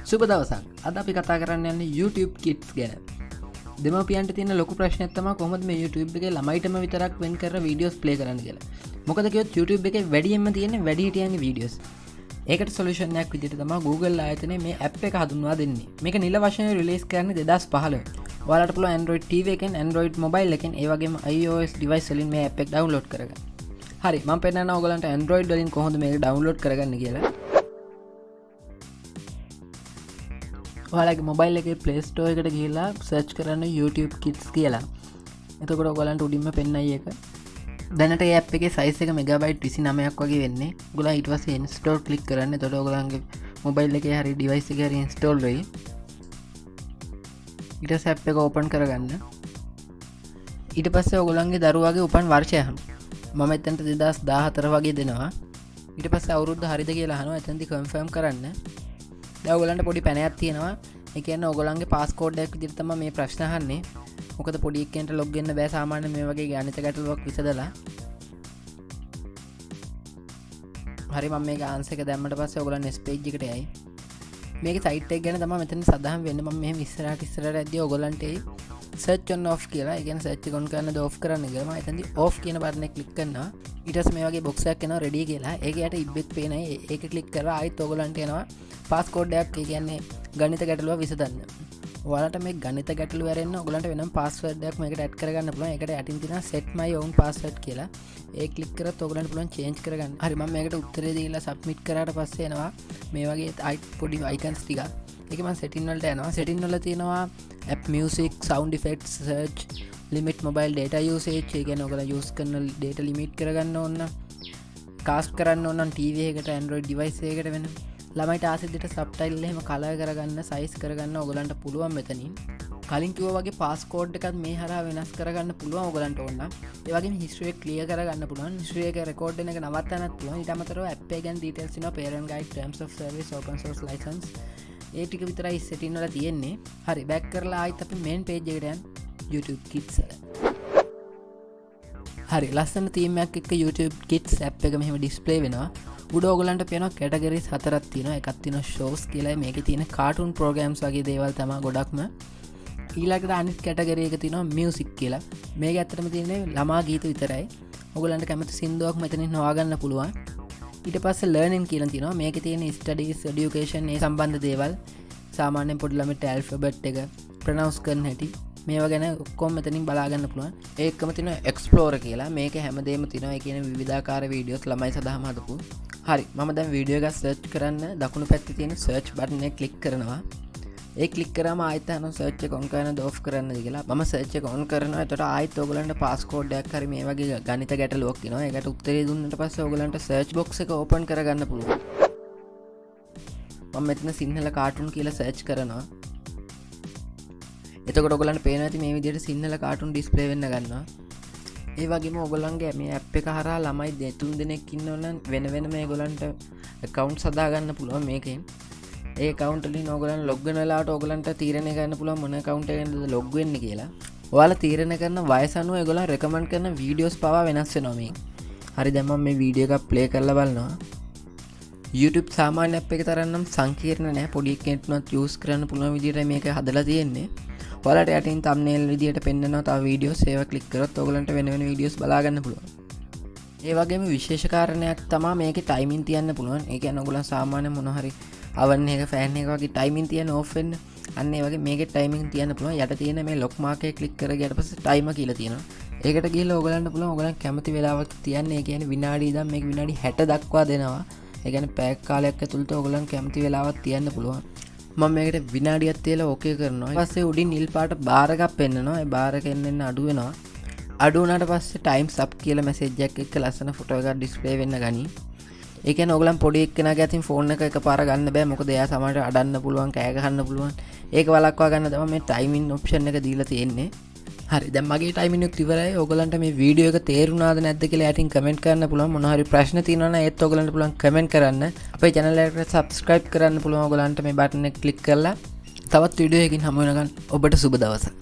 සුබ දවසක්. අද අපි කතා කරන්න යන්නේ YouTube Kids ගැන. දෙමව්පියන්ට තියෙන ලොකු ප්‍රශ්නයක් තමයි කොහොමද මේ YouTube එකේ ළමයිටම විතරක් වෙන් කරලා වීඩියෝස් ප්ලේ කරන්න කියලා. මොකද කිව්වොත් YouTube එකේ වැඩියෙන්ම තියෙන්නේ වැඩිහිටියන්ගේ වීඩියෝස්. ඒකට සොලියුෂන් එකක් විදිහට තමයි Google ආයතනයේ මේ app එක හඳුන්වා දෙන්නේ. මේක නිල වශයෙන් රිලීස් කරන්නේ 2015. ඔයාලට පුළුවන් Android TV එකෙන්, Android mobile එකෙන්, ඒ වගේම iOS device වලින් මේ app එක download කරගන්න. හරි, මම පෙන්නනවා ඔයගලන්ට Android වලින් කොහොමද මේක download කරගන්න කියලා. ඔයාලගේ මොබයිල් එකේ Play Store එකට ගිහිල්ලා search කරන්න YouTube Kids කියලා. එතකොට ඔයගලන්ට උඩින්ම පෙන්නයි එක. දැනට මේ app එකේ size එක megabyte 29ක් වගේ වෙන්නේ. ඔයගොල්ලෝ ඊට පස්සේ install click කරන්න. එතකොට ඔයගලන්ගේ මොබයිල් එකේ හරි device එකේ හරි install වෙයි. ඊට පස්සේ app එක open කරගන්න. ඊට පස්සේ ඔයගලන්ගේ දරුවාගේ උපන් වර්ෂය අහන්න. මම එතනට 2014 වගේ දෙනවා. ඊට පස්සේ අවුරුද්ද හරිද කියලා අහනවා. එතනදී confirm කරන්න. දැන් ඔයගලන්ට පොඩි පැනයක් තියෙනවා. ඒ කියන්නේ ඔයගලන්ගේ පාස්කෝඩ් එකක් විදිහට තමයි මේ ප්‍රශ්න අහන්නේ. මොකද පොඩි එකෙන්ට ලොග් වෙන්න බෑ සාමාන්‍යයෙන් මේ වගේ ගණිත ගැටලුවක් විසඳලා. හරි, මම මේක ආන්සර් එක දැම්මට පස්සේ ඔයගලන් next page එකට යයි. මේකේ site එක ගැන තමයි මෙතන සඳහන් වෙන්නේ. මම මෙහෙම ඉස්සරහට ඇද්දී ඔයගලන්ට search on off කියලා, ඒ කියන්නේ search එක on කරනද off කරන්න කියලා. මම එතනදී off කියන බටන් එක click කරනවා. ඊට පස්සේ මේ වගේ box එකක් එනවා ready කියලා. ඒක යට ඉබ්බෙත් පේනයි. ඒක click කරලා ආයෙත් ඔයගලන්ට එනවා පාස්කෝඩ් එකක්. ඒ කියන්නේ ගණිත ගැටලුව විසඳන්න. ඔයාලට මේ ගණිත ගැටලුව ඇරෙන්න ඔයගලන්ට වෙනම පාස්වර්ඩ් එකක් මේකට ඇඩ් කරගන්න පුළුවන්. ඒකට යටින් තියෙනවා set my own password කියලා. ඒ ක්ලික් කරත් ඔයගලන්ට පුළුවන් change කරගන්න. හරි, මම මේකට උත්තරේ දීලා submit කරාට පස්සේ එනවා මේ වගේ පොඩි icons ටිකක්. ඒක මම setting වලට යනවා. setting වල තියෙනවා app music, sound effects, search, limit mobile data usage. ඒ කියන්නේ ඔයගලා use කරන data limit කරගන්න ඕන. cast කරන්න ඕන නම් TV එකට, Android device එකකට වෙන. ළමයිට ආස විදිහට subtitle එහෙම color කරගන්න, size කරගන්න ඔයගලන්ට පුළුවන් මෙතනින්. කලින් කිව්වා වගේ passcode එකත් මේ හරහා වෙනස් කරගන්න පුළුවන් ඔයගලන්ට ඕන නම්. ඒ වගේම history එක clear කරගන්න පුළුවන්. history එක record වෙන එක නවත්තන්නත් පුළුවන්. ඊට අමතරව app එක ගැන details තියෙනවා, parent guide, terms of service, open source license. ඒ ටික විතරයි setting වල තියෙන්නේ. හරි, back කරලා ආයෙත් අපි main page එකට යන්න YouTube Kids වල. හරි, ලස්සන theme එකක් එක්ක YouTube Kids app එක මෙහෙම display වෙනවා. උඩ ඔයගලන්ට පේනවා categories හතරක් තියෙනවා. එකක් තියෙනවා shows කියලා. මේකේ තියෙන cartoon programs වගේ දේවල් තමයි ගොඩක්ම. ඊළඟට අනිත් category එක තියෙනවා music කියලා. මේක ඇත්තටම තියෙන්නේ ළමා ගීත විතරයි. ඔයගලන්ට කැමති සින්දුවක් මෙතනින් හොයාගන්න පුළුවන්. ඊට පස්සේ learning කියලා තියෙනවා. මේකේ තියෙන studies, education ඒ සම්බන්ධ දේවල්. සාමාන්‍යයෙන් පොඩි ළමයිට alphabet එක pronounce කරන්න හැටි මේවා ගැන ඔක්කොම මෙතනින් බලා ගන්න පුළුවන්. ඒකම තියෙනවා explorer කියලා. මේක හැමදේම තියෙනවා. ඒ කියන්නේ විවිධාකාර වීඩියෝස් ළමයි සඳහාම හදපු. හරි, මම දැන් වීඩියෝ එකක් සර්ච් කරන්න දකුණු පැත්තේ තියෙන search button එක ක්ලික් කරනවා. ඒ ක්ලික් කරාම ආයෙත් අහනවා search එක on කරනද off කරනද කියලා. මම search එක on කරනවා. එතකොට ආයෙත් ඔයගලන්ට passcode එකක් හරි මේ වගේ ගණිත ගැටලුවක් එනවා. ඒකට උත්තරේ දුන්නට පස්සේ ඔයගලන්ට search box එක open කරගන්න පුළුවන්. මම මෙතන සිංහල කාටුන් කියලා search කරනවා. එතකොට ඔයගලන්ට පේනවා ඇති මේ විදිහට සිංහල කාටුන් display වෙන්න ගන්නවා. ඒ වගේම ඔයගලන්ගේ මේ app එක හරහා ළමයි දෙතුන් දෙනෙක් ඉන්නවනම් වෙන වෙනම ඒගොල්ලන්ට accounts හදා ගන්න පුළුවන් මේකෙන්. ඒ account වලින් ඔයගලන් log වෙන වෙලාවට ඔයගලන්ට තීරණය කරන්න පුළුවන් මොන account එකෙන්ද log වෙන්නේ කියලා. ඔයාලා තීරණය කරන වයස අනුව ඒගොල්ලන් recommend කරන videos පවා වෙනස් වෙනවා මේ. හරි, දැන් මම මේ වීඩියෝ එකක් play කරලා බලනවා. YouTube සාමාන්‍ය app එක තරම් නම් සංකීර්ණ නැහැ. පොඩි එකෙක්ටවත් use කරන්න පුළුවන් විදිහට මේක හදලා තියෙන්නේ. ඔයාලට යටින් thumbnail විදියට පෙන්නනවා තව වීඩියෝස්. ඒවා ක්ලික් කරොත් ඔයගලන්ට වෙන වෙන වීඩියෝස් බලා ගන්න පුළුවන්. ඒ වගේම විශේෂ කාරණයක් තමයි මේකේ timing තියන්න පුළුවන්. ඒ කියන්නේ ඔයගලන් සාමාන්‍ය මොන හරි oven එක, fan එක වගේ timing තියන්න off වෙන්න. අන්න ඒ වගේ මේකේ timing තියන්න පුළුවන්. යට තියෙන මේ lock mark එක ක්ලික් කරගියට පස්සේ timer කියලා තියෙනවා. ඒකට ගිහලා ඔයගලන්ට පුළුවන් ඔයගලන් කැමති වෙලාවක් තියන්න. ඒ කියන්නේ විනාඩි ඉඳන් මේක විනාඩි 60 දක්වා දෙනවා. ඒ කියන්නේ පැයක් කාලයක් ඇතුළත ඔයගලන් කැමති වෙලාවක් තියන්න පුළුවන්. මම මේකට විනාඩියක් තියලා ඕකේ කරනවා. ඊට පස්සේ උඩින් නිල් පාට බාර් එකක් පෙන්නනවා. ඒ බාර් එකෙන් එන්න අඩු වෙනවා. අඩු වුණාට පස්සේ times up කියලා මැසේජ් එකක් එක්ක ලස්සන ෆොටෝ එකක් ඩිස්ප්ලේ වෙන්න ගනී. ඒ කියන්නේ ඔයගලන් පොඩි එක්කෙනාගේ අතින් ෆෝන් එක එකපාර ගන්න බෑ. මොකද එයා සමහරට අඩන්න පුළුවන්, කෑ ගහන්න පුළුවන්. ඒක වළක්වා ගන්න තමයි මේ timing option එක දීලා තියෙන්නේ. හරි, දැන් මගේ timing එක ඉවරයි. ඔයගලන්ට මේ වීඩියෝ එක තේරුණාද නැද්ද කියලා යටින් කමෙන්ට් කරන්න පුළුවන්. මොනවා හරි ප්‍රශ්න තියෙනවා නම් ඒත් ඔයගලන්ට පුළුවන් කමෙන්ට් කරන්න. අපේ channel එකට subscribe කරන්න පුළුවන් ඔයගලන්ට මේ බටන් එක ක්ලික් කරලා. තවත් වීඩියෝ එකකින් හමු වෙනකන් ඔබට සුබ දවසක්.